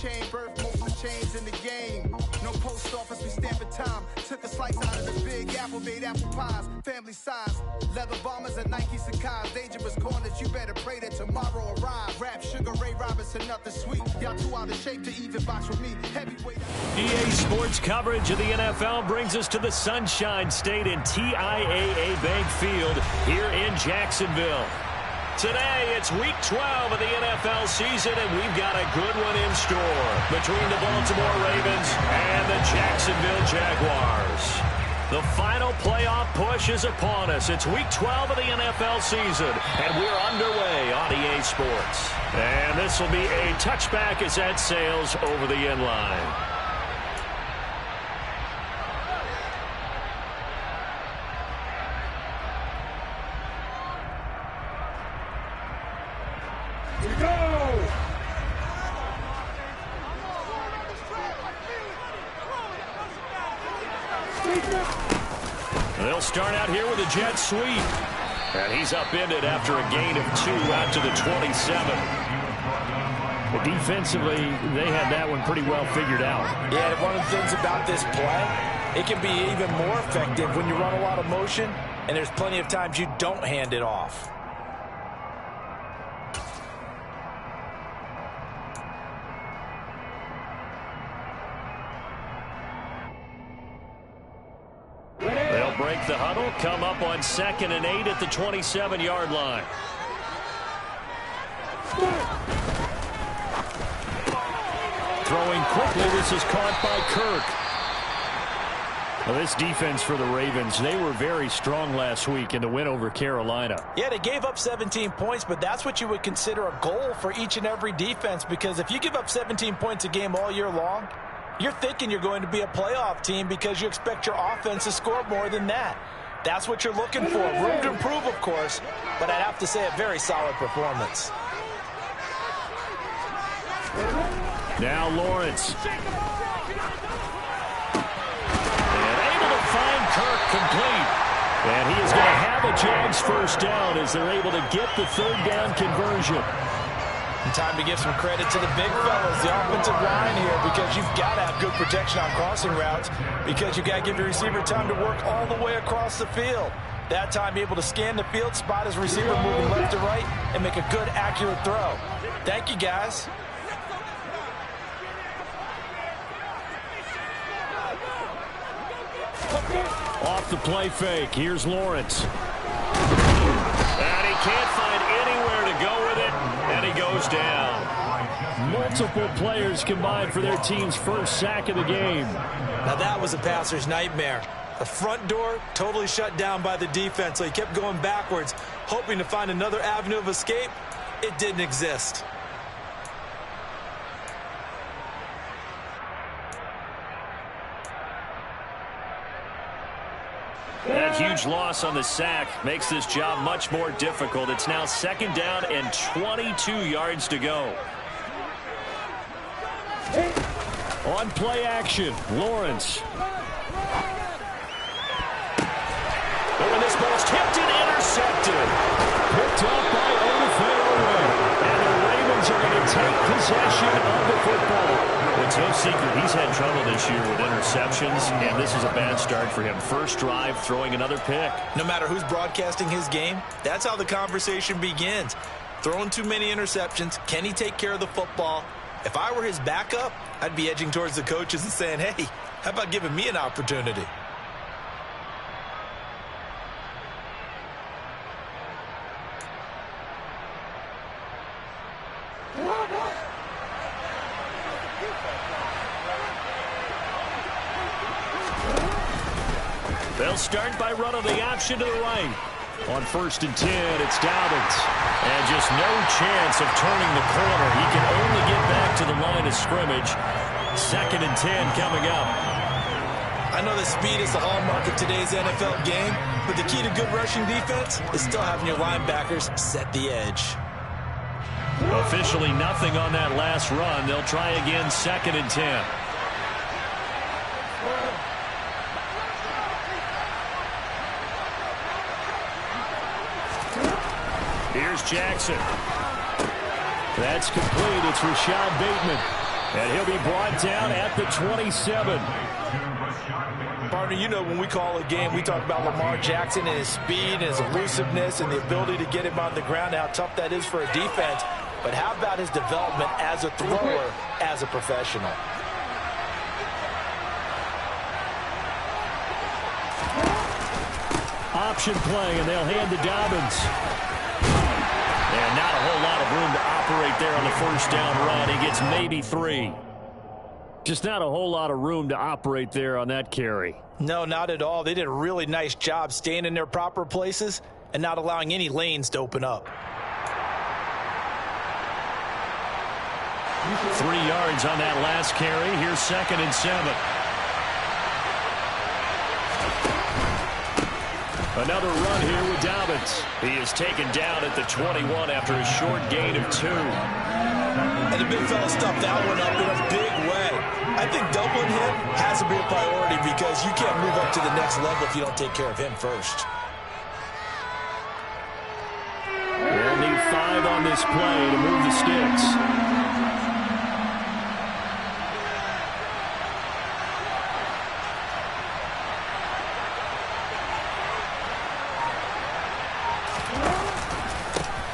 cocaine, birth most of the chains in the game. No post office, we stamping time. Took a slice out of the big apple, made apple pies. Family size, leather bombers and Nike Sakai's. Dangerous corners, you better pray that tomorrow arrive. Rap, Sugar Ray Robinson, nothing sweet. Y'all too out of shape to even box with me. Heavyweight. EA Sports coverage of the NFL brings us to the Sunshine State in TIAA Bank Field here in Jacksonville. Today, it's Week 12 of the NFL season, and we've got a good one in store between the Baltimore Ravens and the Jacksonville Jaguars. The final playoff push is upon us. It's Week 12 of the NFL season, and we're underway on EA Sports. And this will be a touchback as that sails over the end line. They'll start out here with a jet sweep. And he's upended after a gain of 2 out to the 27. But defensively, they had that one pretty well figured out. Yeah, one of the things about this play, it can be even more effective when you run a lot of motion, and there's plenty of times you don't hand it off. Break the huddle, come up on 2nd and 8 at the 27-yard line. Throwing quickly, this is caught by Kirk. Well, this defense for the Ravens, they were very strong last week in the win over Carolina. Yeah, they gave up 17 points, but that's what you would consider a goal for each and every defense, because if you give up 17 points a game all year long, you're thinking you're going to be a playoff team because you expect your offense to score more than that. That's what you're looking for. Room to improve, of course, but I'd have to say a very solid performance. Now Lawrence. And able to find Kirk complete. And he is going to have a Jags first down as they're able to get the 3rd down conversion. And time to give some credit to the big fellas, the offensive line here, because you've got to have good protection on crossing routes, because you've got to give your receiver time to work all the way across the field. That time, be able to scan the field, spot his receiver moving left to right, and make a good, accurate throw. Thank you, guys. Off the play fake, here's Lawrence. And he can't find anywhere to go with it, and he goes down. Multiple players combined for their team's first sack of the game. Now that was a passer's nightmare. The front door totally shut down by the defense, so he kept going backwards, hoping to find another avenue of escape. It didn't exist. That huge loss on the sack makes this job much more difficult. It's now 2nd down and 22 yards to go. On play action, Lawrence. Oh, and this ball's tipped and intercepted. Picked up by Odafe. And the Ravens are going to take possession of the football. It's no secret he's had trouble this year with interceptions, and this is a bad start for him. First drive, throwing another pick. No matter who's broadcasting his game, that's how the conversation begins. Throwing too many interceptions, can he take care of the football? If I were his backup, I'd be edging towards the coaches and saying, hey, how about giving me an opportunity? They'll start by running the option to the right. On 1st and 10, it's Dobbins. And just no chance of turning the corner. He can only get back to the line of scrimmage. 2nd and 10 coming up. I know that speed is the hallmark of today's NFL game, but the key to good rushing defense is still having your linebackers set the edge. Officially nothing on that last run. They'll try again 2nd and 10. Here's Jackson. That's complete. It's Rashad Bateman. And he'll be brought down at the 27. Partner, you know when we call a game, we talk about Lamar Jackson and his speed and his elusiveness and the ability to get him on the ground, how tough that is for a defense. But how about his development as a thrower, as a professional? Option play, and they'll hand to Dobbins. And not a whole lot of room to operate there on the first down run. He gets maybe 3. Just not a whole lot of room to operate there on that carry. No, not at all. They did a really nice job staying in their proper places and not allowing any lanes to open up. 3 yards on that last carry. Here's 2nd and 7. Another run here with Dobbins. He is taken down at the 21 after a short gain of 2. And the big fella stuffed that one up in a big way. I think doubling him has to be a priority because you can't move up to the next level if you don't take care of him first. They'll need 5 on this play to move the sticks.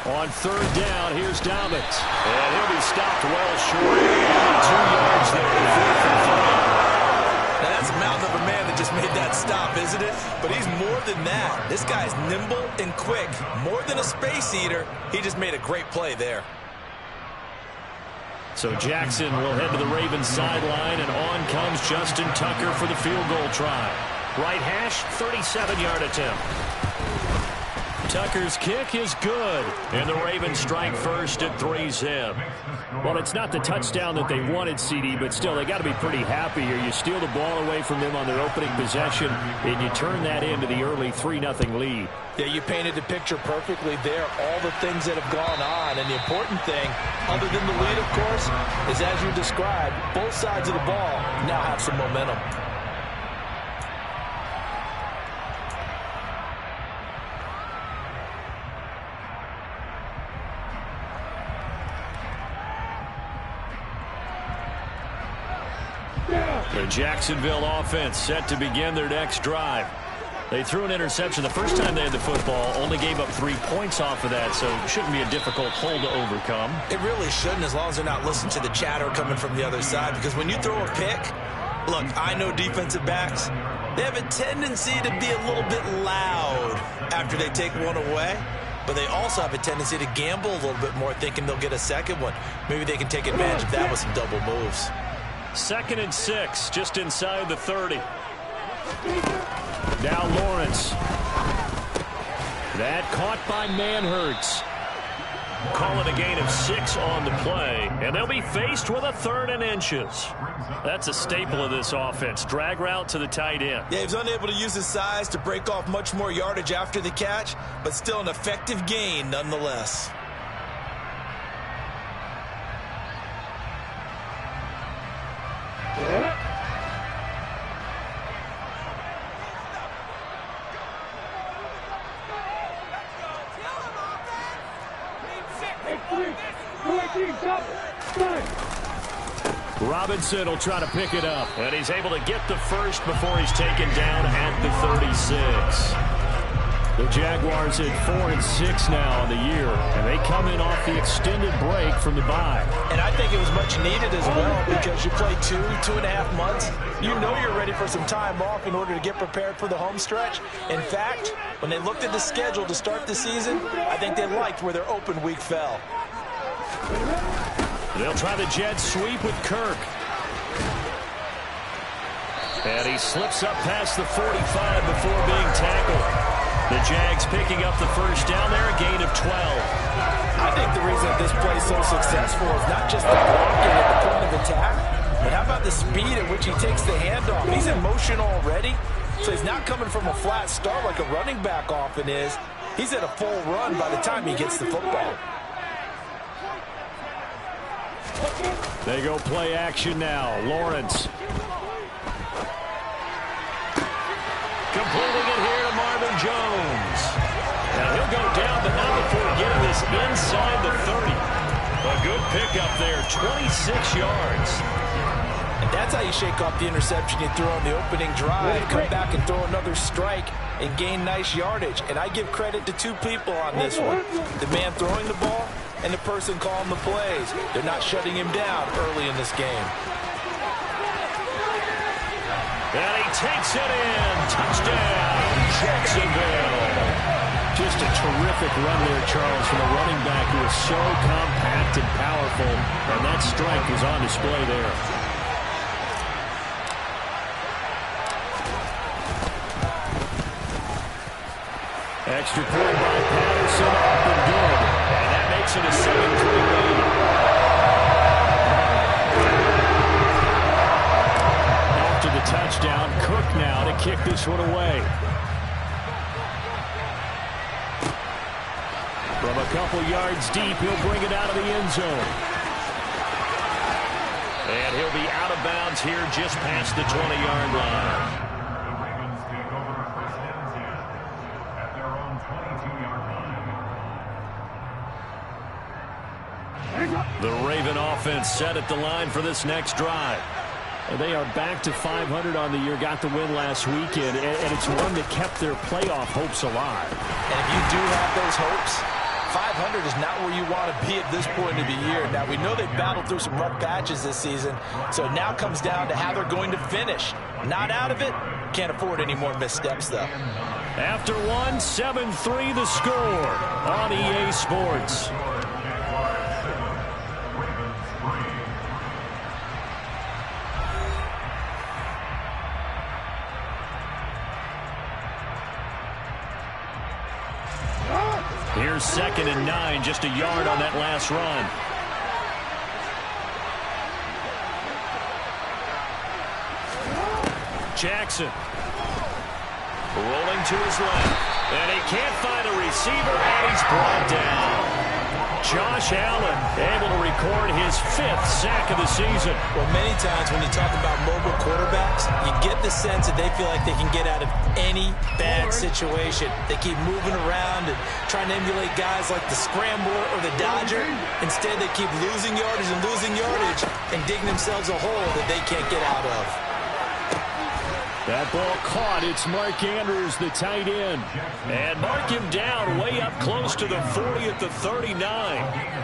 On 3rd down, here's Dobbins. And he'll be stopped well short. Only 2 yards there. 4th and 5. Now that's a mountain of a man that just made that stop, isn't it? But he's more than that. This guy's nimble and quick. More than a space eater. He just made a great play there. So Jackson will head to the Ravens sideline, and on comes Justin Tucker for the field goal try. Right hash, 37-yard attempt. Tucker's kick is good, and the Ravens strike first at 3-zip. Well, it's not the touchdown that they wanted, CD, but still, they got to be pretty happy here. You steal the ball away from them on their opening possession, and you turn that into the early 3-0 lead. Yeah, you painted the picture perfectly there, all the things that have gone on, and the important thing, other than the lead, of course, is as you described, both sides of the ball now have some momentum. The Jacksonville offense set to begin their next drive. They threw an interception the first time they had the football, only gave up 3 points off of that, so it shouldn't be a difficult hole to overcome. It really shouldn't, as long as they're not listening to the chatter coming from the other side, because when you throw a pick, look, I know defensive backs, they have a tendency to be a little bit loud after they take one away, but they also have a tendency to gamble a little bit more, thinking they'll get a second one. Maybe they can take advantage of that with some double moves. 2nd and 6, just inside the 30. Now Lawrence. That caught by Manhertz. Call it a gain of 6 on the play, and they'll be faced with a 3rd and inches. That's a staple of this offense. Drag route to the tight end. Yeah, he was unable to use his size to break off much more yardage after the catch, but still an effective gain nonetheless. Robinson will try to pick it up, and he's able to get the first before he's taken down at the 36. The Jaguars at 4-6 now on the year, and they come in off the extended break from the bye. And I think it was much needed as well, because you play 2.5 months. You know you're ready for some time off in order to get prepared for the home stretch. In fact, when they looked at the schedule to start the season, I think they liked where their open week fell. They'll try the jet sweep with Kirk. And he slips up past the 45 before being tackled. The Jags picking up the first down there, a gain of 12. I think the reason that this play is so successful is not just the blocking at the point of attack, but how about the speed at which he takes the handoff? He's in motion already, so he's not coming from a flat start like a running back often is. He's at a full run by the time he gets the football. They go play action now. Lawrence. Completing it here to Marvin Jones. Now he'll go down, but not before getting this inside the 30. A good pickup there, 26 yards. And that's how you shake off the interception you threw on the opening drive. Come back and throw another strike and gain nice yardage. And I give credit to two people on this one. The man throwing the ball and the person calling the plays. They're not shutting him down early in this game. And he takes it in. Touchdown, Jacksonville. Just a terrific run there, Charles, from a running back who was so compact and powerful. And that strength was on display there. Extra point by Patterson, up and good. And that makes it a 7-3 lead. After the touchdown, Cook now to kick this one away. From a couple yards deep, he'll bring it out of the end zone. And he'll be out of bounds here just past the 20-yard line. The Raven offense set at the line for this next drive. And they are back to 500 on the year, got the win last weekend, and it's one that kept their playoff hopes alive. And if you do have those hopes, 500 is not where you want to be at this point of the year. Now, we know they've battled through some rough patches this season, so it now comes down to how they're going to finish. Not out of it. Can't afford any more missteps, though. After one, 7-3 the score on EA Sports. Here's 2nd and 9, just a yard on that last run. Jackson rolling to his left, and he can't find a receiver, and he's brought down. Josh Allen able to record his 5th sack of the season. Well, many times when you talk about mobile quarterbacks, you get the sense that they feel like they can get out of any bad situation. They keep moving around and trying to emulate guys like the Scrambler or the Dodger. Instead, they keep losing yardage and digging themselves a hole that they can't get out of. That ball caught. It's Mark Andrews, the tight end. And mark him down way up close to the 40 at the 39.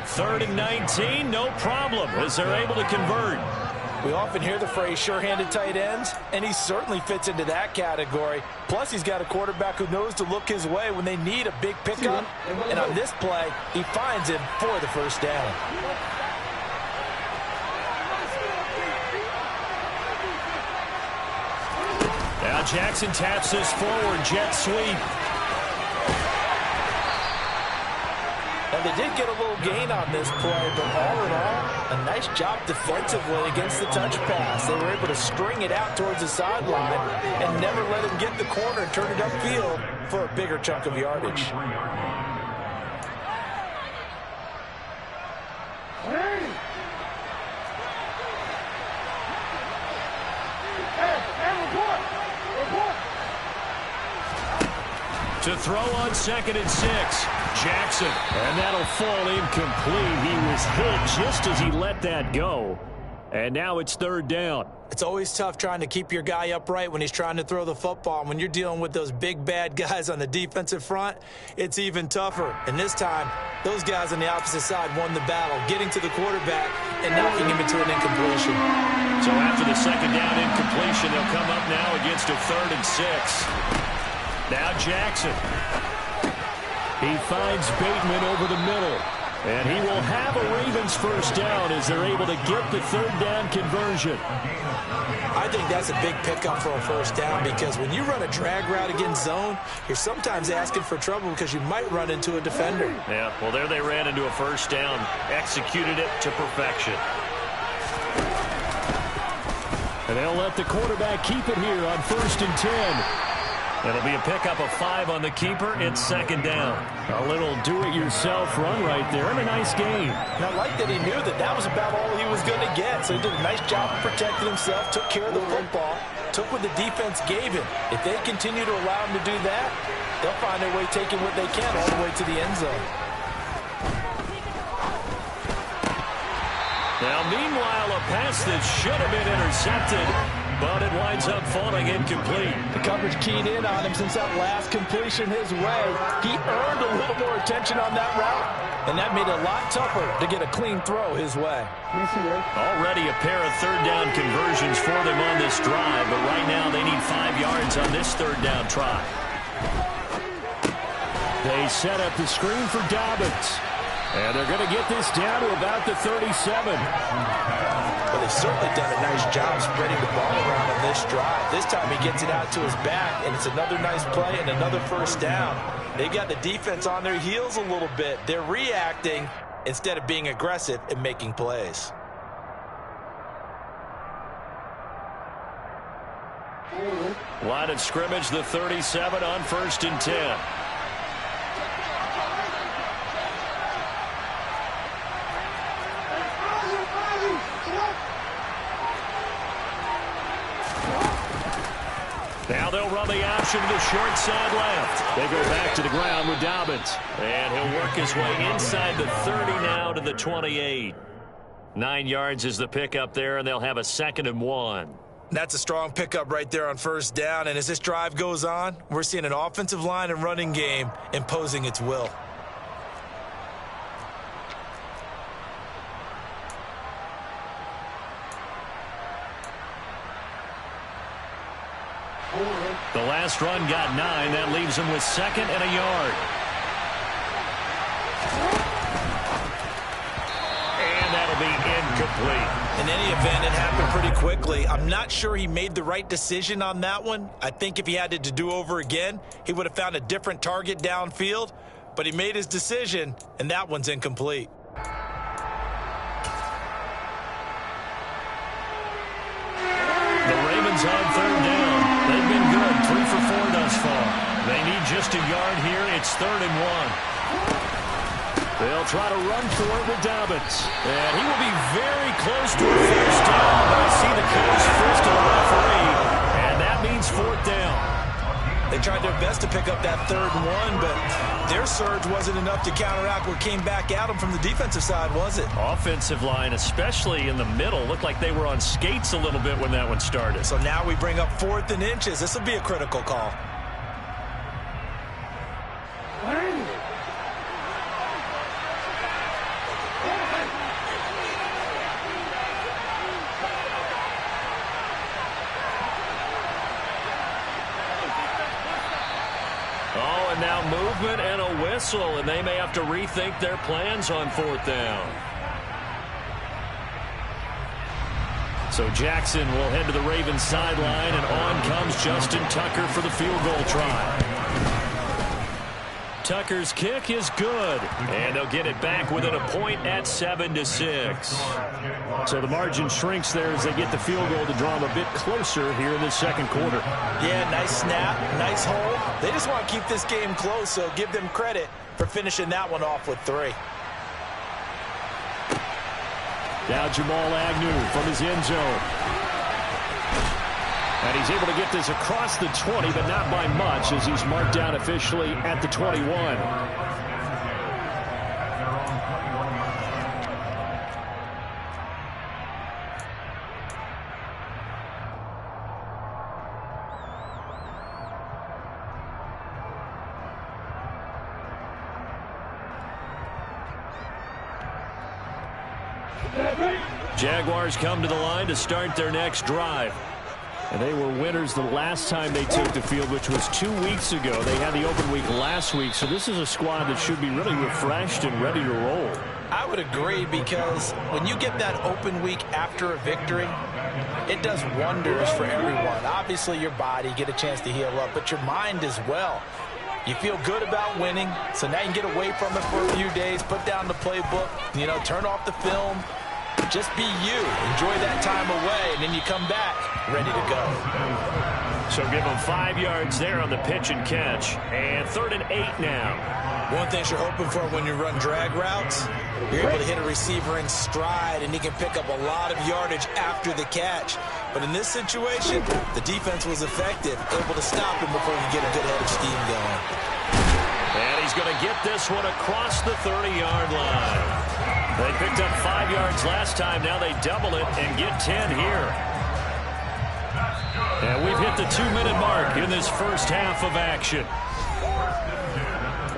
3rd and 19, no problem, as they're able to convert. We often hear the phrase sure-handed tight ends, and he certainly fits into that category. Plus, he's got a quarterback who knows to look his way when they need a big pickup. And on this play, he finds him for the first down. Now Jackson taps this forward, jet sweep. And they did get a little gain on this play, but all in all, a nice job defensively against the touch pass. They were able to string it out towards the sideline and never let him get the corner and turn it upfield for a bigger chunk of yardage. To throw on 2nd and 6, Jackson. And that'll fall incomplete. He was hit just as he let that go. And now it's 3rd down. It's always tough trying to keep your guy upright when he's trying to throw the football. When you're dealing with those big, bad guys on the defensive front, it's even tougher. And this time, those guys on the opposite side won the battle, getting to the quarterback and knocking him into an incompletion. So after the 2nd down incompletion, they'll come up now against a 3rd and 6. Now Jackson. He finds Bateman over the middle. And he will have a Ravens first down as they're able to get the 3rd down conversion. I think that's a big pickup for a first down because when you run a drag route against zone, you're sometimes asking for trouble because you might run into a defender. Yeah, well, there they ran into a first down, executed it to perfection. And they'll let the quarterback keep it here on 1st and 10. It'll be a pickup of 5 on the keeper. It's 2nd down. A little do-it-yourself run right there, and a nice game. And I like that he knew that that was about all he was going to get. So he did a nice job of protecting himself, took care of the football, took what the defense gave him. If they continue to allow him to do that, they'll find their way taking what they can all the way to the end zone. Now, meanwhile, a pass that should have been intercepted, but it winds up falling incomplete. The coverage keyed in on him since that last completion his way. He earned a little more attention on that route, and that made it a lot tougher to get a clean throw his way. Already a pair of third down conversions for them on this drive, but right now they need 5 yards on this third down try. They set up the screen for Dobbins. And they're going to get this down to about the 37. Well, they've certainly done a nice job spreading the ball around on this drive. This time he gets it out to his back, and it's another nice play and another first down. They've got the defense on their heels a little bit. They're reacting instead of being aggressive and making plays. Line of scrimmage, the 37 on 1st and 10. Now they'll run the option to the short side left. They go back to the ground with Dobbins. And he'll work his way inside the 30 now to the 28. 9 yards is the pickup there, and they'll have a 2nd and 1. That's a strong pickup right there on first down. And as this drive goes on, we're seeing an offensive line and running game imposing its will. The last run got 9. That leaves him with 2nd and a yard. And that'll be incomplete. In any event, it happened pretty quickly. I'm not sure he made the right decision on that one. I think if he had it to do over again, he would have found a different target downfield. But he made his decision, and that one's incomplete. The Ravens on third down. They've been good, 3 for 4 thus far. They need just a yard here. It's 3rd and 1. They'll try to run for it with Dobbins. And he will be very close to a first down. But I see the coach first to the referee, and that means 4th down. They tried their best to pick up that 3rd and 1, but their surge wasn't enough to counteract what came back at them from the defensive side, was it? Offensive line, especially in the middle, looked like they were on skates a little bit when that one started. So now we bring up 4th and inches. This will be a critical call. Now movement and a whistle, and they may have to rethink their plans on 4th down. So Jackson will head to the Ravens sideline, and on comes Justin Tucker for the field goal try. Tucker's kick is good, and they'll get it back within a point at 7-6. So the margin shrinks there as they get the field goal to draw them a bit closer here in the 2nd quarter. Yeah, nice snap, nice hold. They just want to keep this game close, so give them credit for finishing that one off with 3. Now Jamal Agnew from his end zone. And he's able to get this across the 20, but not by much, as he's marked down officially at the 21. Jaguars come to the line to start their next drive. And they were winners the last time they took the field, which was 2 weeks ago. They had the open week last week, so this is a squad that should be really refreshed and ready to roll. I would agree, because when you get that open week after a victory, it does wonders for everyone. Obviously, your body, get a chance to heal up, but your mind as well. You feel good about winning, so now you can get away from it for a few days, put down the playbook, turn off the film. Just be you. Enjoy that time away, and then you come back ready to go. So give them 5 yards there on the pitch and catch. And 3rd and 8 now. One thing you're hoping for when you run drag routes, you're able to hit a receiver in stride, and he can pick up a lot of yardage after the catch. But in this situation, the defense was effective, able to stop him before you get a good head of steam going. And he's going to get this one across the 30-yard line. They picked up 5 yards last time. Now they double it and get 10 here. And we've hit the 2-minute mark in this first half of action.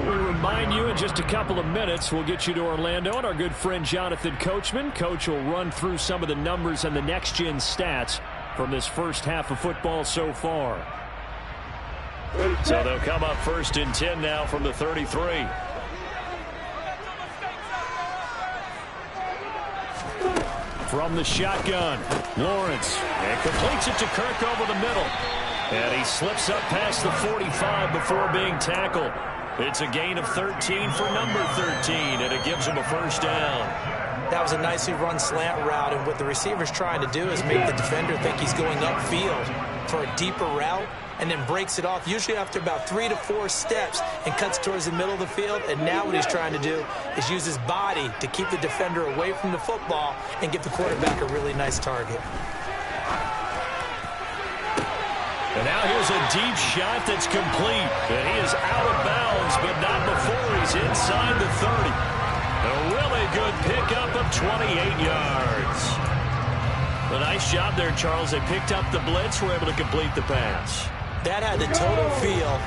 We remind you in just a couple of minutes, we'll get you to Orlando and our good friend Jonathan Coachman. Coach will run through some of the numbers and the next-gen stats from this first half of football so far. So they'll come up 1st and 10 now from the 33. From the shotgun, Lawrence, and completes it to Kirk over the middle. And he slips up past the 45 before being tackled. It's a gain of 13 for number 13, and it gives him a first down. That was a nicely run slant route, and what the receiver's trying to do is make the defender think he's going upfield for a deeper route, and then breaks it off, usually after about 3 to 4 steps, and cuts towards the middle of the field. And now what he's trying to do is use his body to keep the defender away from the football and give the quarterback a really nice target. And now here's a deep shot that's complete. And he is out of bounds, but not before he's inside the 30. A really good pickup of 28 yards. A nice job there, Charles. They picked up the blitz, were able to complete the pass. That had the total feel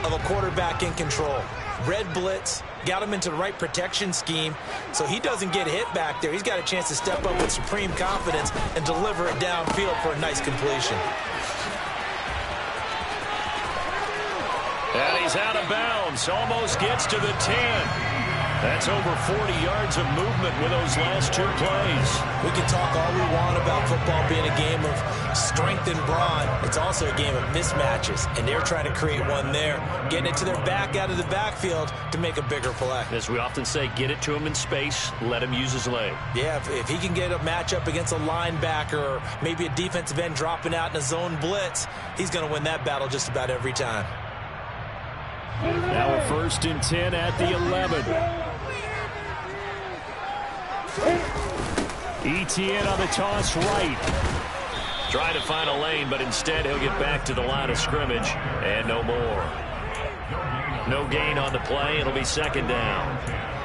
of a quarterback in control. Red blitz, got him into the right protection scheme, so he doesn't get hit back there. He's got a chance to step up with supreme confidence and deliver it downfield for a nice completion. And he's out of bounds, almost gets to the 10. That's over 40 yards of movement with those last 2 plays. We can talk all we want about football being a game of strength and brawn. It's also a game of mismatches, and they're trying to create one there, getting it to their back out of the backfield to make a bigger play. As we often say, get it to him in space, let him use his leg. Yeah, if he can get a matchup against a linebacker or maybe a defensive end dropping out in a zone blitz, he's going to win that battle just about every time. Now a 1st and 10 at the 11. ETN on the toss right. Trying to find a lane, but instead he'll get back to the line of scrimmage, and no more. No gain on the play. It'll be 2nd down.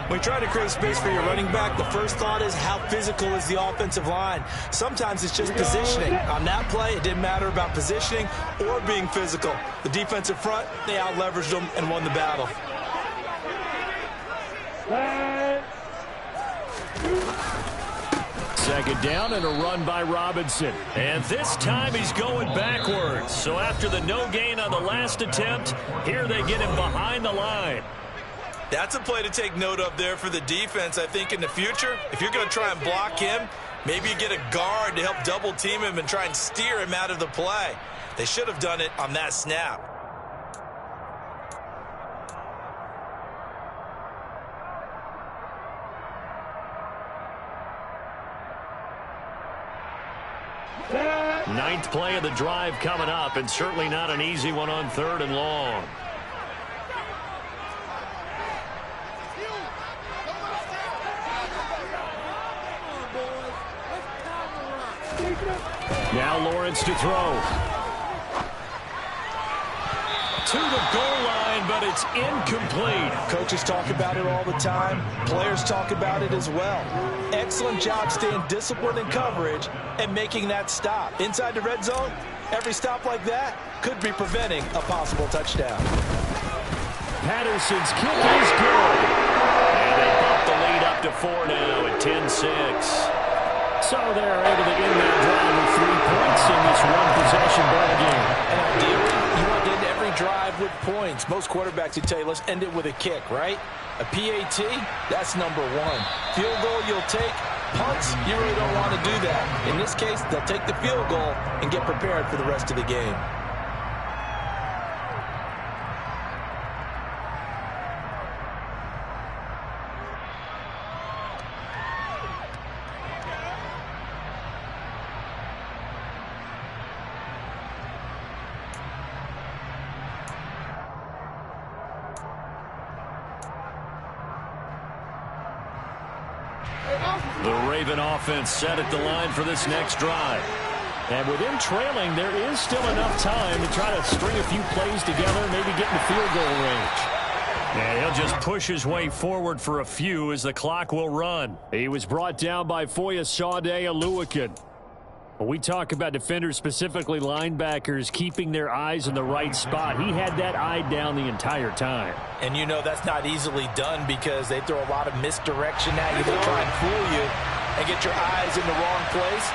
When you try to create space for your running back, the first thought is how physical is the offensive line. Sometimes it's just positioning. On that play, it didn't matter about positioning or being physical. The defensive front, they out-leveraged them and won the battle. Second down and a run by Robinson. And this time he's going backwards. So after the no gain on the last attempt, here they get him behind the line. That's a play to take note of there for the defense. I think in the future, if you're going to try and block him, maybe you get a guard to help double team him and try and steer him out of the play. They should have done it on that snap. Ninth play of the drive coming up, and certainly not an easy one on 3rd and long. Now Lawrence to throw. To the goal line, but it's incomplete. Coaches talk about it all the time. Players talk about it as well. Excellent job staying disciplined in coverage and making that stop. Inside the red zone, every stop like that could be preventing a possible touchdown. Patterson's kick is good. And they bump the lead up to 4 now at 10-6. So they're able to end that drive with 3 points in this one-possession ball game. And ideally, you want to end every drive with points. Most quarterbacks would tell you, let's end it with a kick, right? A PAT, that's number 1. Field goal, you'll take. Punts, you really don't want to do that. In this case, they'll take the field goal and get prepared for the rest of the game. The Raven offense set at the line for this next drive. And with him trailing, there is still enough time to try to string a few plays together, maybe get in the field goal range. And he'll just push his way forward for a few as the clock will run. He was brought down by Foyesade Oluwakan. When we talk about defenders, specifically linebackers, keeping their eyes in the right spot, he had that eye down the entire time. And you know that's not easily done because they throw a lot of misdirection at you. They try and fool you and get your eyes in the wrong place.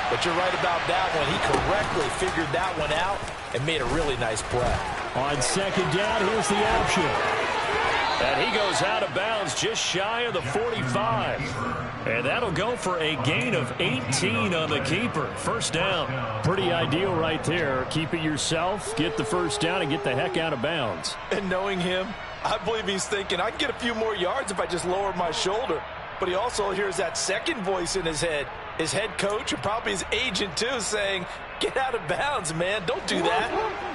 But you're right about that one. He correctly figured that one out and made a really nice play. On second down, here's the option. And he goes out of bounds just shy of the 45. And that'll go for a gain of 18 on the keeper. First down. Pretty ideal right there. Keep it yourself, get the first down, and get the heck out of bounds. And knowing him, I believe he's thinking, I can get a few more yards if I just lower my shoulder. But he also hears that second voice in his head. His head coach and probably his agent, too, saying, get out of bounds, man. Don't do that.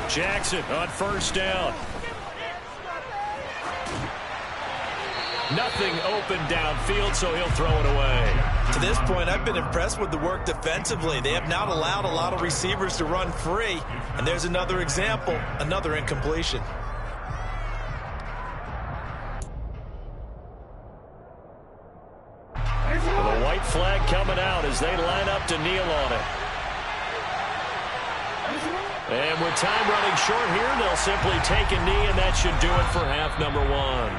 Jackson on first down. Nothing open downfield, so he'll throw it away. To this point, I've been impressed with the work defensively. They have not allowed a lot of receivers to run free. And there's another example, another incompletion. The white flag coming out as they line up to kneel on it. And with time running short here, they'll simply take a knee, and that should do it for half number one.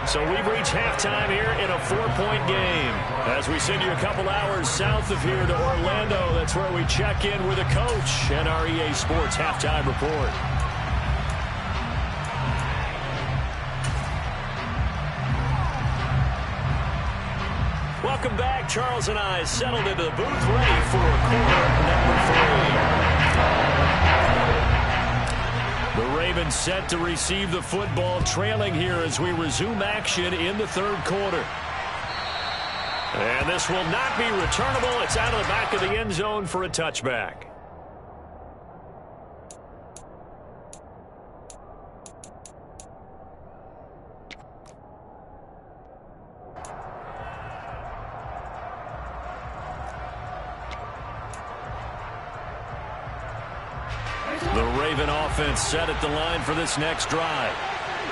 So we've reached halftime here in a 4-point game. As we send you a couple hours south of here to Orlando, that's where we check in with the coach and our EA Sports halftime report. Welcome back. Charles and I settled into the booth ready for quarter number 3. The Ravens set to receive the football, trailing here as we resume action in the third quarter. And this will not be returnable. It's out of the back of the end zone for a touchback. The Raven offense set at the line for this next drive.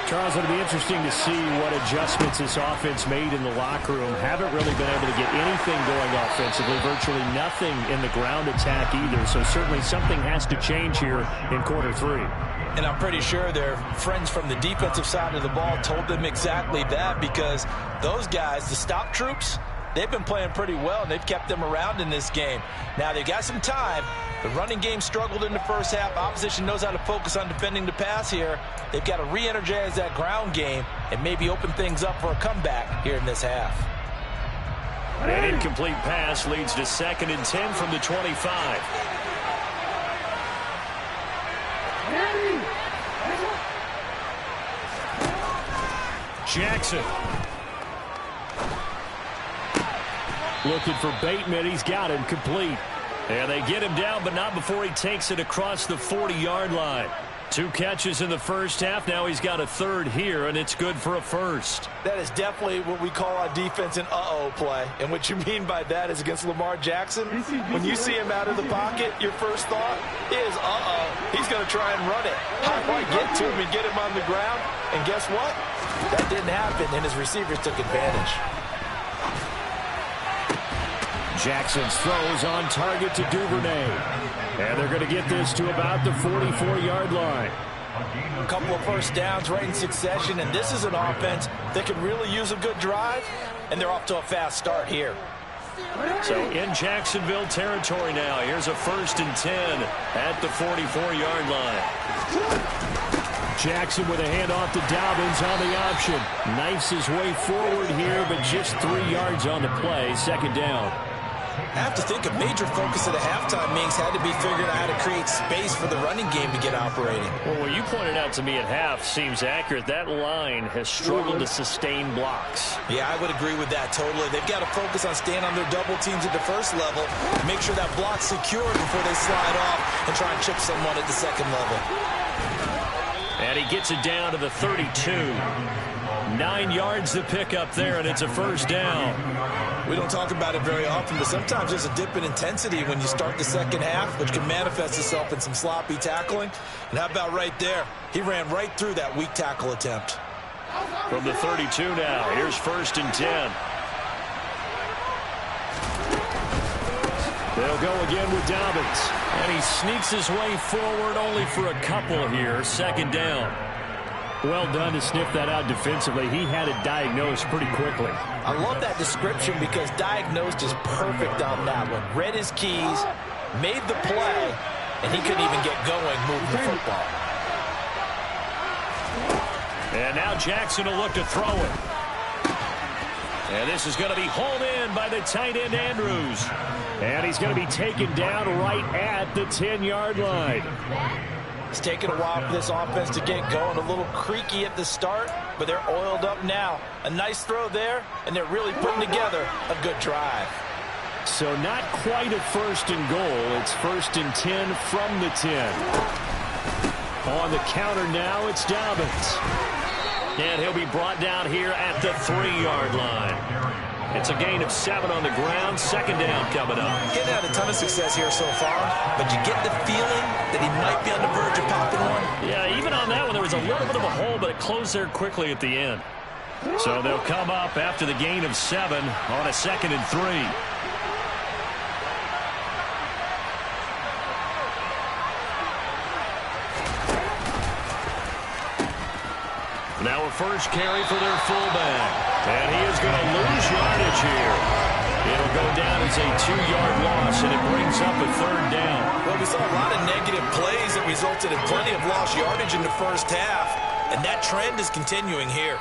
Charles, it'll be interesting to see what adjustments this offense made in the locker room. Haven't really been able to get anything going offensively, virtually nothing in the ground attack either. So certainly something has to change here in quarter 3. And I'm pretty sure their friends from the defensive side of the ball told them exactly that, because those guys, the stop troops, they've been playing pretty well, and they've kept them around in this game. Now, they've got some time. The running game struggled in the first half. Opposition knows how to focus on defending the pass here. They've got to re-energize that ground game and maybe open things up for a comeback here in this half. An incomplete pass leads to 2nd and 10 from the 25. Jackson. Looking for Bateman. He's got him complete. And they get him down, but not before he takes it across the 40-yard line. 2 catches in the first half. Now he's got a third here, and it's good for a first. That is definitely what we call on defense an uh-oh play. And what you mean by that is against Lamar Jackson, when you see him out of the pocket, your first thought is, uh-oh, he's going to try and run it. How do I get to him and get him on the ground? And guess what? That didn't happen, and his receivers took advantage. Jackson's throws on target to Duvernay. And they're going to get this to about the 44-yard line. A couple of first downs right in succession, and this is an offense that could really use a good drive, and they're off to a fast start here. So in Jacksonville territory now. Here's a 1st and 10 at the 44-yard line. Jackson with a handoff to Dobbins on the option. Knifes his way forward here, but just 3 yards on the play. 2nd down. I have to think a major focus of the halftime meetings had to be figuring out how to create space for the running game to get operating. Well, what you pointed out to me at half seems accurate. That line has struggled to sustain blocks. Yeah, I would agree with that totally. They've got to focus on staying on their double teams at the first level, make sure that block's secure before they slide off and try and chip someone at the second level. And he gets it down to the 32. 9 yards to pick up there, and it's a first down. We don't talk about it very often, but sometimes there's a dip in intensity when you start the second half, which can manifest itself in some sloppy tackling. And how about right there? He ran right through that weak tackle attempt. From the 32 now, here's 1st and 10. They'll go again with Dobbins. And he sneaks his way forward only for a couple here. 2nd down. Well done to sniff that out defensively. He had it diagnosed pretty quickly. I love that description because diagnosed is perfect on that one. Read his keys, made the play, and he couldn't even get going moving the football. And now Jackson will look to throw it. And this is going to be hauled in by the tight end Andrews. And he's going to be taken down right at the 10-yard line. It's taken a while for this offense to get going. A little creaky at the start, but they're oiled up now. A nice throw there, and they're really putting together a good drive. So not quite a 1st and goal. It's 1st and 10 from the 10. On the counter now, it's Dobbins. And he'll be brought down here at the 3-yard line. It's a gain of 7 on the ground. 2nd down coming up. Getting had a ton of success here so far, but you get the feeling that he might be on the verge of popping one. Yeah, even on that one, there was a little bit of a hole, but it closed there quickly at the end. So they'll come up after the gain of 7 on a 2nd and 3. Now a first carry for their fullback. And he is going to lose yardage here. It'll go down as a 2-yard loss, and it brings up a 3rd down. Well, we saw a lot of negative plays that resulted in plenty of lost yardage in the first half, and that trend is continuing here.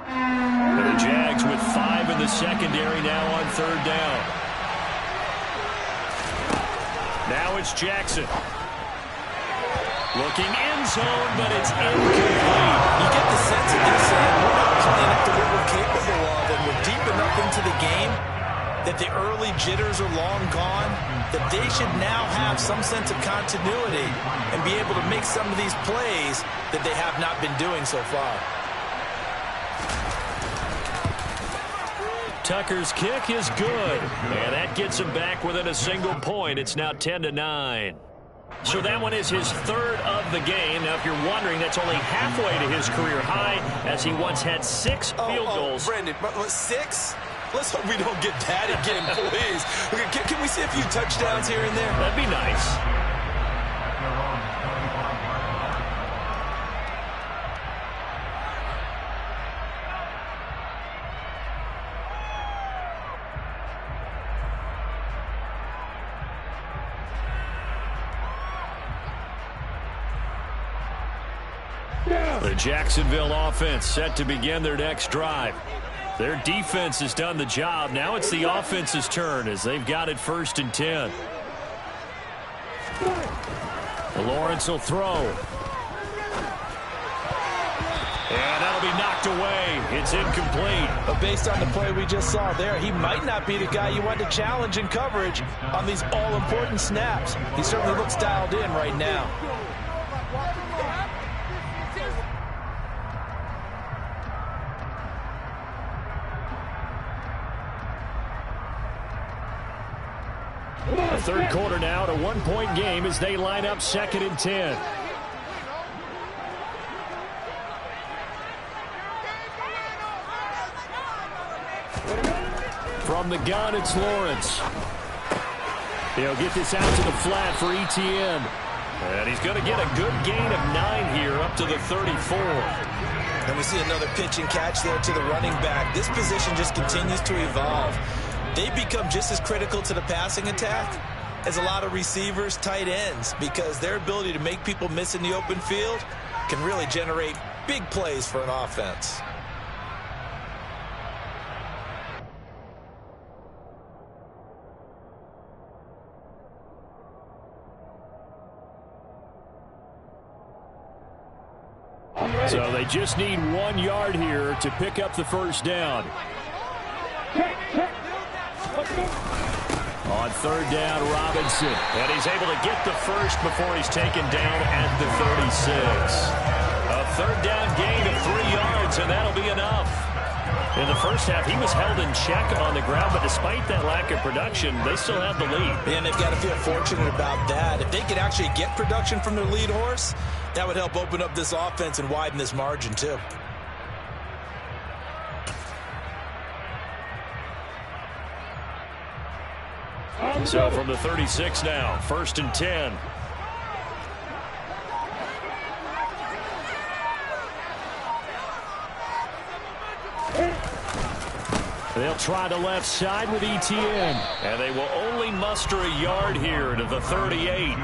And the Jags with 5 in the secondary now on 3rd down. Now it's Jackson. Looking end zone, but it's incomplete. You get the sense that they're saying we're not playing up to what we're capable of, and we're deep enough into the game that the early jitters are long gone, that they should now have some sense of continuity and be able to make some of these plays that they have not been doing so far. Tucker's kick is good, and that gets him back within a single point. It's now 10-9. So that one is his 3rd of the game. Now, if you're wondering, that's only halfway to his career high, as he once had 6 field goals. Brandon, 6? Let's hope we don't get that again, please. Okay, can we see a few touchdowns here and there? That'd be nice. The Jacksonville offense set to begin their next drive. Their defense has done the job. Now it's the offense's turn as they've got it 1st and 10. Lawrence will throw. And that'll be knocked away. It's incomplete. But based on the play we just saw there, he might not be the guy you want to challenge in coverage on these all-important snaps. He certainly looks dialed in right now. The 3rd quarter now, at a 1-point game as they line up 2nd and 10. From the gun, it's Lawrence. He'll get this out to the flat for Etienne. And he's going to get a good gain of 9 here up to the 34. And we see another pitch and catch there to the running back. This position just continues to evolve. They become just as critical to the passing attack as a lot of receivers, tight ends, because their ability to make people miss in the open field can really generate big plays for an offense. So they just need 1 yard here to pick up the 1st down. On 3rd down, Robinson. And he's able to get the first before he's taken down at the 36. A third down gain of 3 yards, and that'll be enough. In the first half, he was held in check on the ground, but despite that lack of production, they still have the lead. And they've got to feel fortunate about that. If they could actually get production from their lead horse, that would help open up this offense and widen this margin too. So from the 36 now, 1st and 10. They'll try the left side with ETN. And they will only muster a yard here to the 38.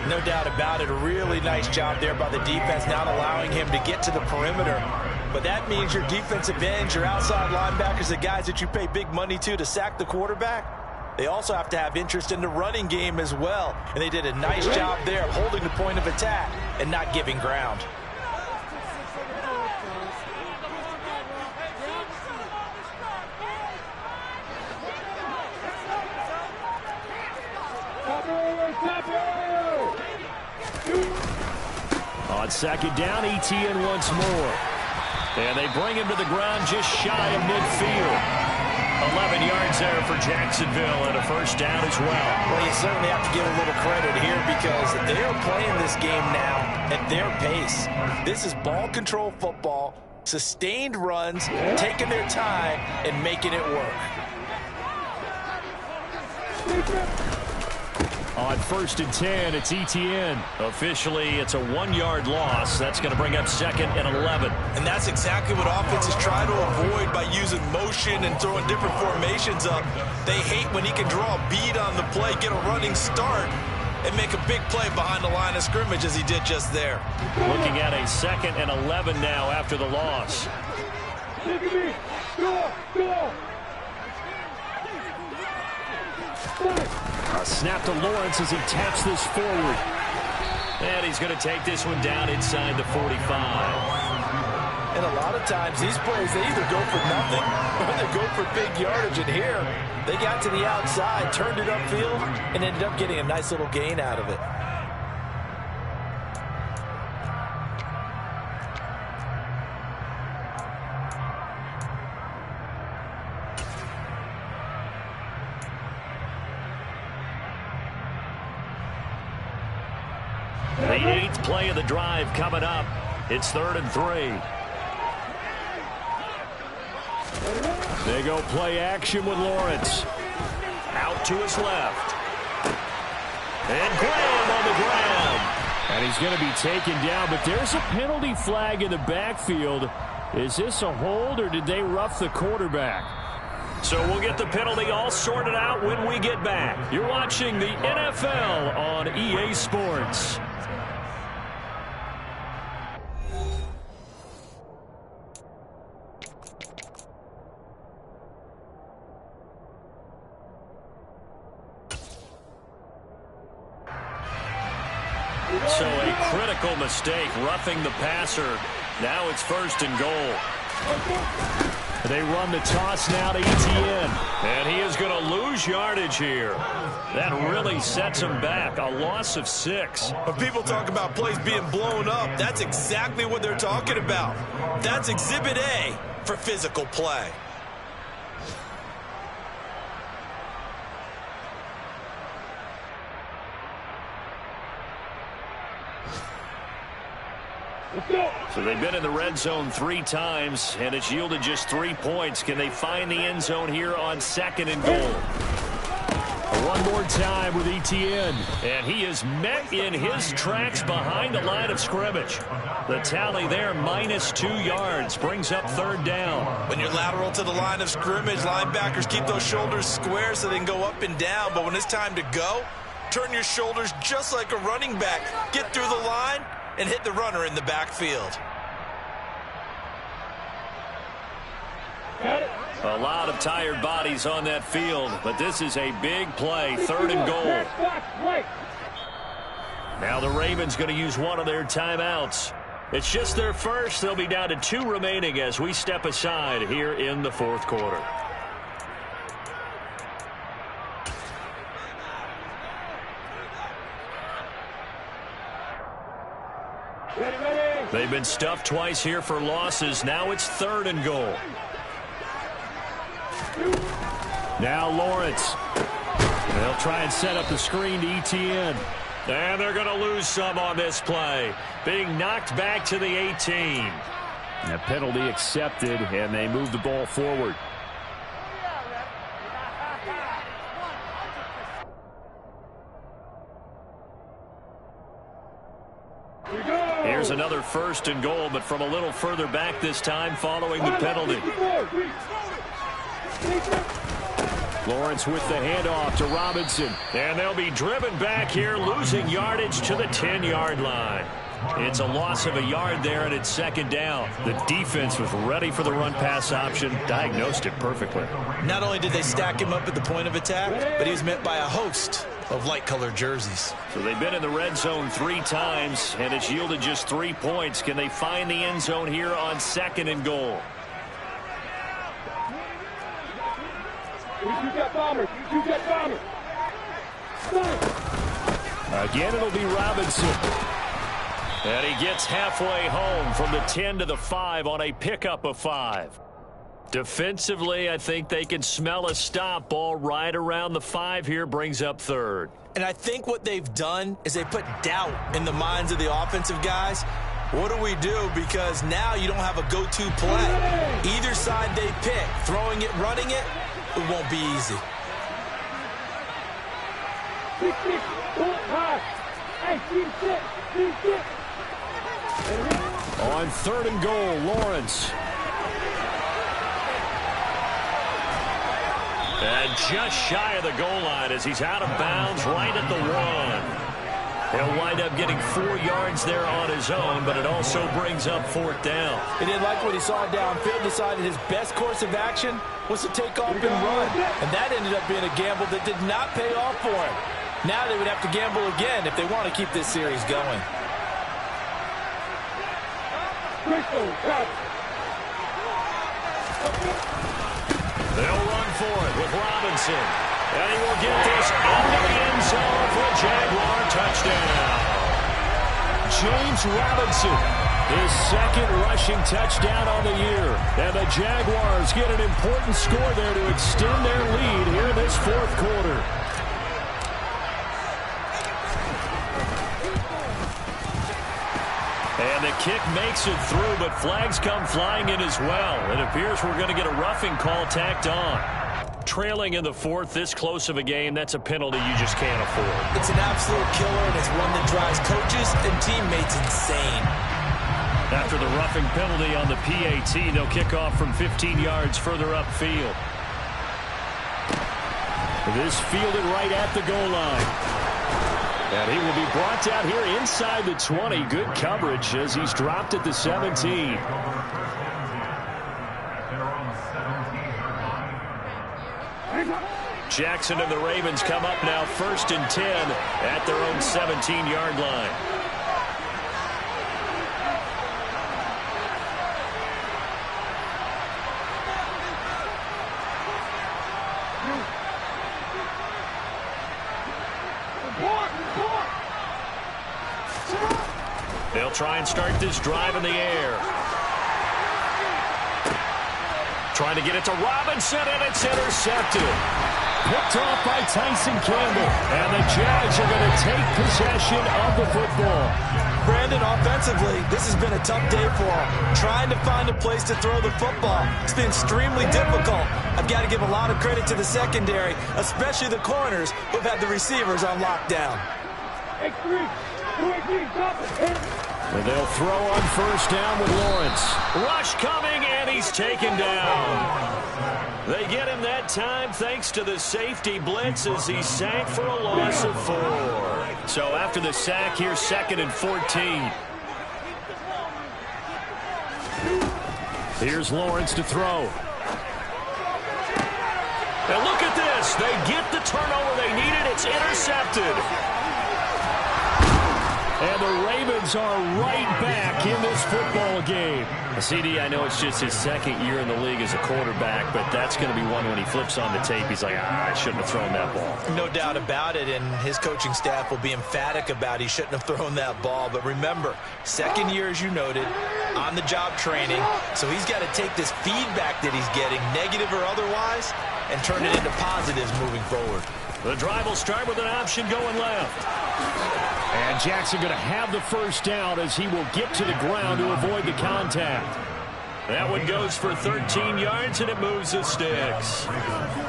No doubt about it. A really nice job there by the defense, not allowing him to get to the perimeter. But that means your defensive ends, your outside linebackers, the guys that you pay big money to sack the quarterback, they also have to have interest in the running game as well. And they did a nice job there of holding the point of attack and not giving ground. On 2nd down, ETN once more. And they bring him to the ground just shy of midfield. 11 yards there for Jacksonville and a 1st down as well. Well, you certainly have to give a little credit here because they are playing this game now at their pace. This is ball control football, sustained runs, taking their time and making it work. On 1st and 10, it's ETN. Officially, it's a 1-yard loss. That's going to bring up 2nd and 11. And that's exactly what offenses try to avoid by using motion and throwing different formations up. They hate when he can draw a bead on the play, get a running start, and make a big play behind the line of scrimmage as he did just there. Looking at a 2nd and 11 now after the loss. A snap to Lawrence as he taps this forward. And he's going to take this one down inside the 45. And a lot of times these plays, they either go for nothing or they go for big yardage. And here, they got to the outside, turned it upfield, and ended up getting a nice little gain out of it. The 8th play of the drive coming up. It's 3rd and 3. They go play action with Lawrence. Out to his left. And Graham on the ground. And he's going to be taken down, but there's a penalty flag in the backfield. Is this a hold or did they rough the quarterback? So we'll get the penalty all sorted out when we get back. You're watching the NFL on EA Sports. So a critical mistake, roughing the passer. Now it's 1st and goal. They run the toss now to ETN. And he is going to lose yardage here. That really sets him back. A loss of 6. When people talk about plays being blown up, that's exactly what they're talking about. That's Exhibit A for physical play. So they've been in the red zone 3 times, and it's yielded just 3 points. Can they find the end zone here on 2nd and goal? One more time with ETN. And he is met in his tracks behind the line of scrimmage. The tally there, -2 yards, brings up 3rd down. When you're lateral to the line of scrimmage, linebackers keep those shoulders square so they can go up and down. But when it's time to go, turn your shoulders just like a running back. Get through the line and hit the runner in the backfield. A lot of tired bodies on that field, but this is a big play, 3rd and goal. Now the Ravens going to use one of their timeouts. It's just their first. They'll be down to 2 remaining as we step aside here in the 4th quarter. Ready, ready. They've been stuffed twice here for losses. Now it's 3rd and goal. Now Lawrence. They'll try and set up the screen to ETN. And they're going to lose some on this play. Being knocked back to the 18. A penalty accepted, and they move the ball forward. Here's another 1st and goal, but from a little further back this time following the penalty. Lawrence with the handoff to Robinson. And they'll be driven back here, losing yardage to the 10-yard line. It's a loss of a yard there, and it's 2nd down. The defense was ready for the run-pass option, diagnosed it perfectly. Not only did they stack him up at the point of attack, but he was met by a host of light-colored jerseys. So they've been in the red zone 3 times, and it's yielded just 3 points. Can they find the end zone here on 2nd and goal? Again, it'll be Robinson. And he gets halfway home from the 10 to the 5 on a pickup of 5. Defensively, I think they can smell a stop. Ball right around the 5 here, brings up 3rd. And I think what they've done is they put doubt in the minds of the offensive guys. What do we do? Because now you don't have a go-to play. Either side they pick, throwing it, running it, it won't be easy. On 3rd and goal, Lawrence. And just shy of the goal line as he's out of bounds right at the 1. He'll wind up getting 4 yards there on his own, but it also brings up 4th down. He didn't like what he saw downfield, decided his best course of action was to take off and run. And that ended up being a gamble that did not pay off for him. Now they would have to gamble again if they want to keep this series going. They'll run for it with Robinson. And he will get this into the end zone for a Jaguar touchdown. James Robinson, his 2nd rushing touchdown on the year. And the Jaguars get an important score there to extend their lead here in this 4th quarter. And the kick makes it through, but flags come flying in as well. It appears we're going to get a roughing call tacked on. Trailing in the 4th, this close of a game, that's a penalty you just can't afford. It's an absolute killer, and it's one that drives coaches and teammates insane. After the roughing penalty on the PAT, they'll kick off from 15 yards further upfield. This fielded right at the goal line. And he will be brought down here inside the 20. Good coverage as he's dropped at the 17. Jackson and the Ravens come up now 1st and 10 at their own 17-yard line. They'll try and start this drive in the air. Trying to get it to Robinson, and it's intercepted. Picked off by Tyson Campbell. And the Jags are going to take possession of the football. Brandon, offensively, this has been a tough day for him. Trying to find a place to throw the football. It's been extremely difficult. I've got to give a lot of credit to the secondary, especially the corners who've had the receivers on lockdown. And they'll throw on 1st down with Lawrence. Rush coming, and he's taken down. They get him that time thanks to the safety blitz as he sank for a loss of 4. So after the sack, here's 2nd and 14. Here's Lawrence to throw. And look at this. They get the turnover they needed. It's intercepted. And the Ravens are right back in this football game. CD, I know it's just his second year in the league as a quarterback, but that's going to be one when he flips on the tape. He's like, I shouldn't have thrown that ball. No doubt about it, and his coaching staff will be emphatic about he shouldn't have thrown that ball. But remember, second year, as you noted, on-the-job training, so he's got to take this feedback that he's getting, negative or otherwise, and turn it into positives moving forward. The drive will start with an option going left. And Jackson going to have the first down as he will get to the ground to avoid the contact. That one goes for 13 yards, and it moves the sticks.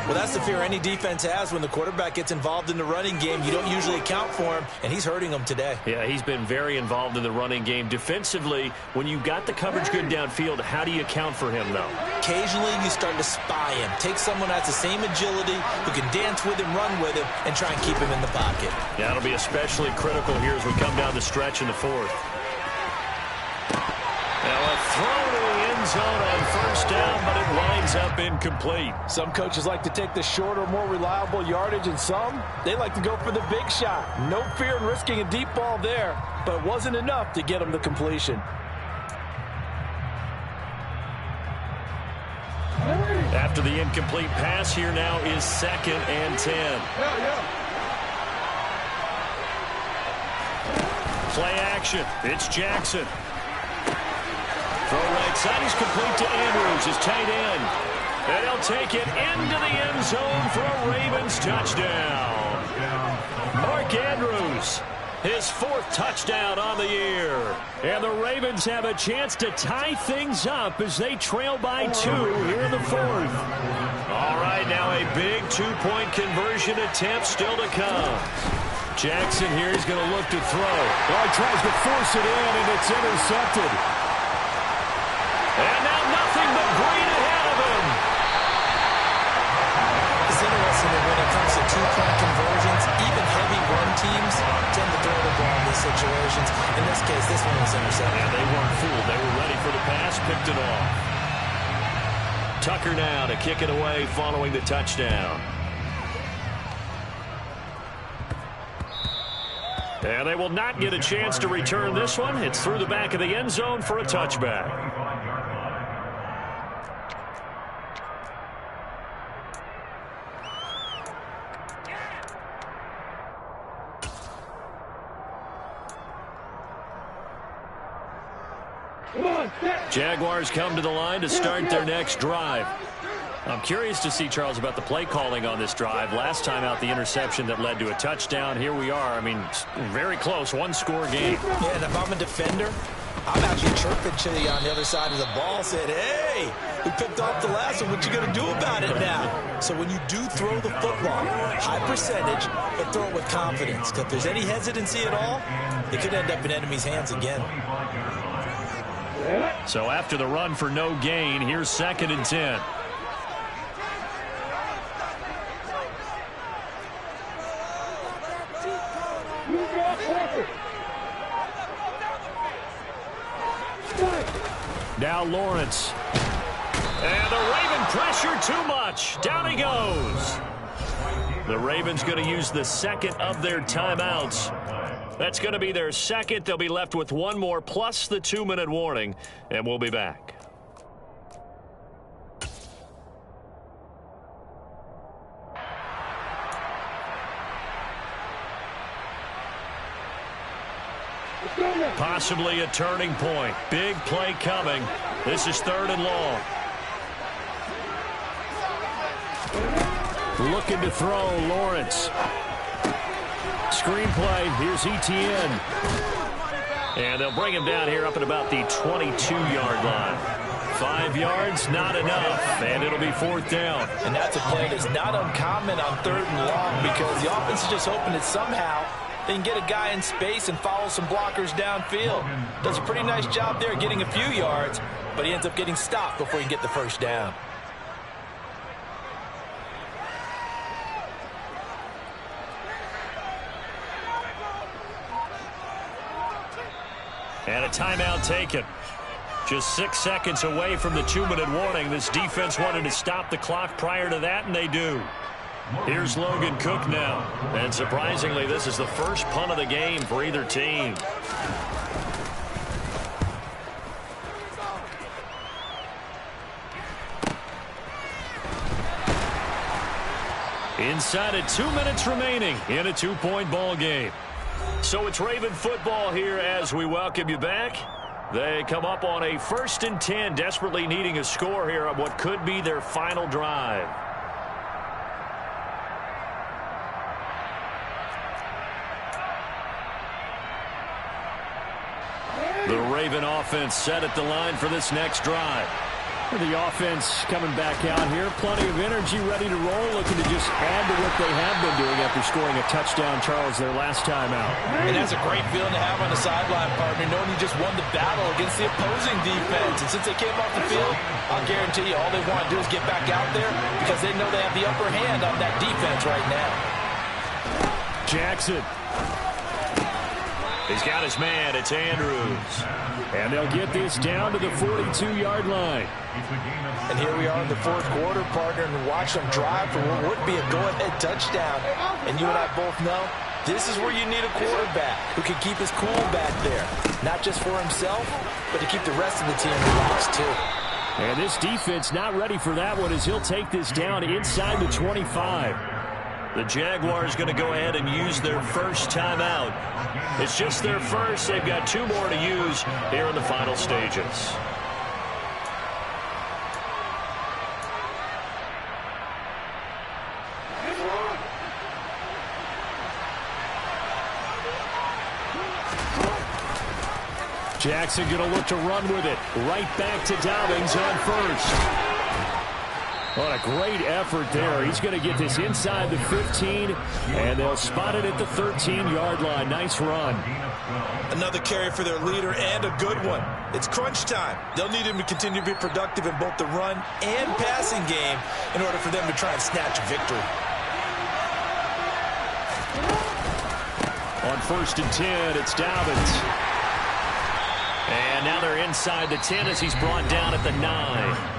Well, that's the fear any defense has when the quarterback gets involved in the running game. You don't usually account for him, and he's hurting them today. Yeah, he's been very involved in the running game. Defensively, when you've got the coverage good downfield, how do you account for him, though? Occasionally, you start to spy him. Take someone that has the same agility, who can dance with him, run with him, and try and keep him in the pocket. Yeah, it'll be especially critical here as we come down the stretch in the fourth. Now a throw to the end zone on first down, but it winds up incomplete. Some coaches like to take the shorter, more reliable yardage, and some, they like to go for the big shot. No fear in risking a deep ball there, but it wasn't enough to get him the completion. After the incomplete pass, here now is 2nd and 10. Play action. It's Jackson. Throw right side. He's complete to Andrews, his tight end. And he'll take it into the end zone for a Ravens touchdown. Mark Andrews, his 4th touchdown on the year. And the Ravens have a chance to tie things up as they trail by 2 here in the 4th. All right, now a big 2-point conversion attempt still to come. Jackson here is going to look to throw. Well, he tries to force it in, and it's intercepted. And now nothing but green ahead of him. It's interesting that when it comes to 2-point conversions, even heavy run teams tend to throw the ball in these situations. In this case, this one was intercepted. Yeah, they weren't fooled. They were ready for the pass, picked it off. Tucker now to kick it away following the touchdown. And they will not get a chance to return this one. It's through the back of the end zone for a touchback. Jaguars come to the line to start their next drive. I'm curious to see, Charles, about the play calling on this drive. Last time out, the interception that led to a touchdown. Here we are. I mean, very close, 1-score game. Yeah, and if I'm a defender, I'm actually chirping to you on the other side of the ball, saying, hey, we picked off the last one. What you going to do about it now? So when you do throw the football, high percentage, but throw it with confidence. Because if there's any hesitancy at all, it could end up in enemy's hands again. So after the run for no gain, here's 2nd and 10. Now Lawrence. And the Raven pressure too much. Down he goes. The Ravens going to use the 2nd of their timeouts. That's going to be their 2nd. They'll be left with 1 more plus the 2-minute warning. And we'll be back. Possibly a turning point. Big play coming. This is 3rd and long. Looking to throw, Lawrence. Screenplay, here's Etienne. And they'll bring him down here up at about the 22-yard line. 5 yards, not enough, and it'll be 4th down. And that's a play that's not uncommon on 3rd and long because the offense is just hoping that somehow they can get a guy in space and follow some blockers downfield. Does a pretty nice job there getting a few yards, but he ends up getting stopped before he can get the first down. And a timeout taken. Just 6 seconds away from the 2-minute warning. This defense wanted to stop the clock prior to that, and they do. Here's Logan Cook now. And surprisingly, this is the first punt of the game for either team. Inside of 2 minutes remaining in a 2-point ball game. So it's Raven football here as we welcome you back. They come up on a 1st and 10, desperately needing a score here on what could be their final drive. The Raven offense set at the line for this next drive. The offense coming back out here. Plenty of energy, ready to roll, looking to just add to what they have been doing after scoring a touchdown, Charles, their last time out. And that's a great feeling to have on the sideline, partner, knowing you just won the battle against the opposing defense. And since they came off the field, I'll guarantee you all they want to do is get back out there because they know they have the upper hand on that defense right now. Jackson. He's got his man. It's Andrews. And they'll get this down to the 42-yard line. And here we are in the 4th quarter, partner, and watch them drive for what would be a go-ahead touchdown. And you and I both know this is where you need a quarterback who can keep his cool back there. Not just for himself, but to keep the rest of the team relaxed, too. And this defense not ready for that one as he'll take this down inside the 25. The Jaguars going to go ahead and use their first timeout. It's just their first. They've got 2 more to use here in the final stages. Jackson going to look to run with it. Right back to Dobbins on first. What a great effort there. He's going to get this inside the 15, and they'll spot it at the 13-yard line. Nice run. Another carry for their leader and a good one. It's crunch time. They'll need him to continue to be productive in both the run and passing game in order for them to try and snatch a victory. On 1st and 10, it's Dobbins. And now they're inside the 10 as he's brought down at the 9.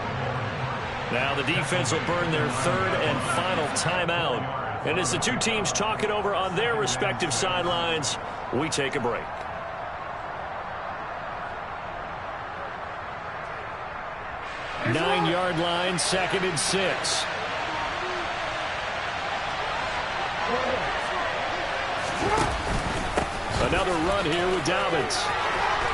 Now the defense will burn their 3rd and final timeout. And as the 2 teams talk it over on their respective sidelines, we take a break. Nine-yard line, 2nd and 6. Another run here with Dobbins.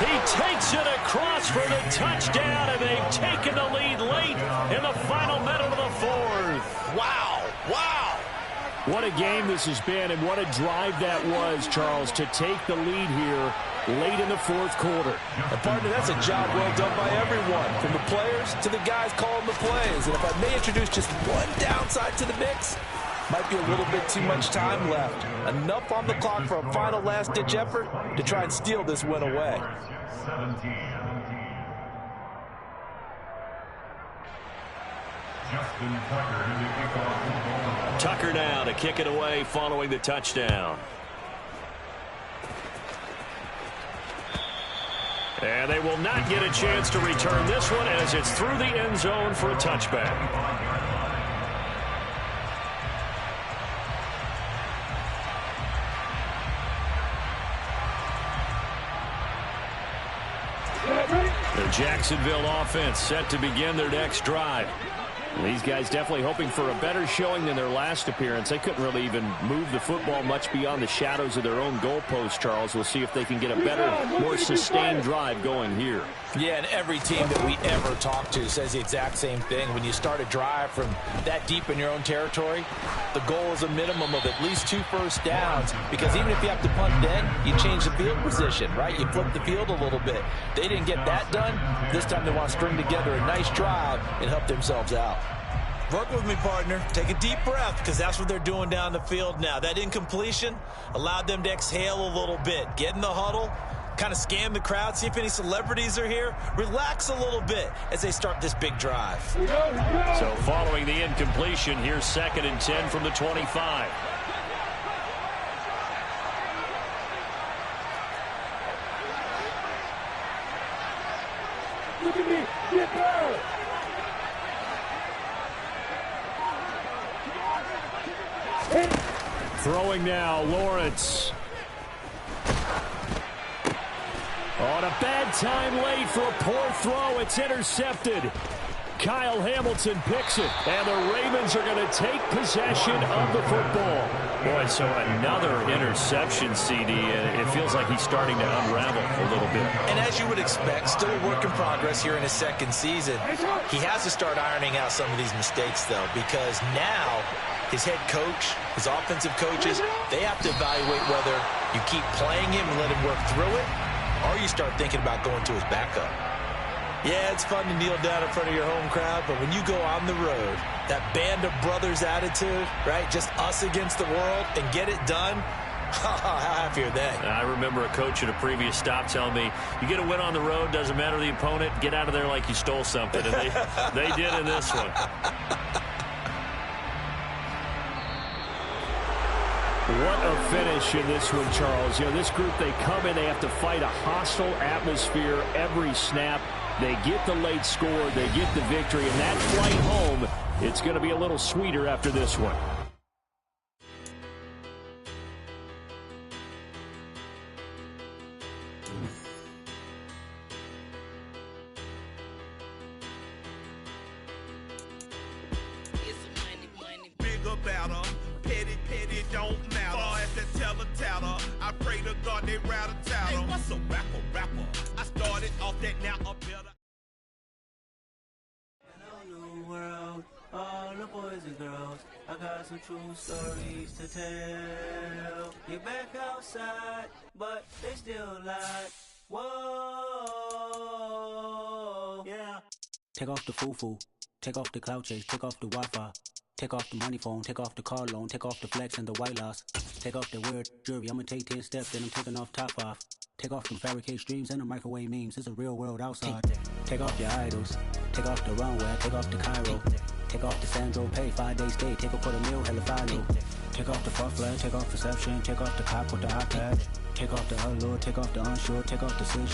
He takes it across for the touchdown, and they've taken the lead late in the final minute of the 4th. Wow. Wow. What a game this has been, and what a drive that was, Charles, to take the lead here late in the 4th quarter. And partner, that's a job well done by everyone, from the players to the guys calling the plays. And if I may introduce just one downside to the mix, might be a little bit too much time left. Enough on the clock for a final last-ditch effort to try and steal this win away. Tucker now to kick it away following the touchdown. And they will not get a chance to return this one as it's through the end zone for a touchback. The Jacksonville offense set to begin their next drive. These guys definitely hoping for a better showing than their last appearance. They couldn't really even move the football much beyond the shadows of their own goalpost, Charles. We'll see if they can get a better, more sustained drive going here. Yeah, and every team that we ever talk to says the exact same thing. When you start a drive from that deep in your own territory, the goal is a minimum of at least 2 first downs, because even if you have to punt then, you change the field position, right? You flip the field a little bit. They didn't get that done. This time they want to string together a nice drive and help themselves out. Work with me, partner. Take a deep breath, because that's what they're doing down the field now. That incompletion allowed them to exhale a little bit. Get in the huddle, kind of scan the crowd, see if any celebrities are here. Relax a little bit as they start this big drive. So following the incompletion, here's 2nd and 10 from the 25. Look at me. Get there. Throwing now, Lawrence. On a bad time late for a poor throw. It's intercepted. Kyle Hamilton picks it, and the Ravens are going to take possession of the football. Boy, so another interception, CD, and it feels like he's starting to unravel a little bit. And as you would expect, still a work in progress here in his second season. He has to start ironing out some of these mistakes, though, because now his head coach, his offensive coaches, they have to evaluate whether you keep playing him and let him work through it, or you start thinking about going to his backup. Yeah, it's fun to kneel down in front of your home crowd, but when you go on the road, that band of brothers attitude, right, just us against the world, and get it done, how happy are they? I remember a coach at a previous stop telling me, you get a win on the road, doesn't matter the opponent, get out of there like you stole something, and they did in this one. What a finish in this one, Charles. You know, this group, they come in, they have to fight a hostile atmosphere every snap. They get the late score, they get the victory, and that flight home, it's going to be a little sweeter after this one. Bigger, better, petty, don't matter. Far as the teller, I pray to God they rattle tattle. Hey, what's a rapper? I started off that, now a better. Hello, world, all the boys and girls. I got some true stories to tell. You're back outside, but they still like, whoa, yeah. Take off the foo-foo, take off the cloud chase, take off the Wi-Fi. Take off the money phone, take off the car loan, take off the flex and the white loss. Take off the weird jewelry, I'ma take 10 steps, then I'm taking off top off. Take off them fabricate streams and the microwave memes, it's a real world outside. Take off your idols, take off the runway, take off the Cairo. Take off the Sandro Pay, 5-day stay, take a quarter meal, hella final. Take off the fuck flag, take off perception, take off the cop with the iPad. Take off the allure, take off the unsure, take off decision.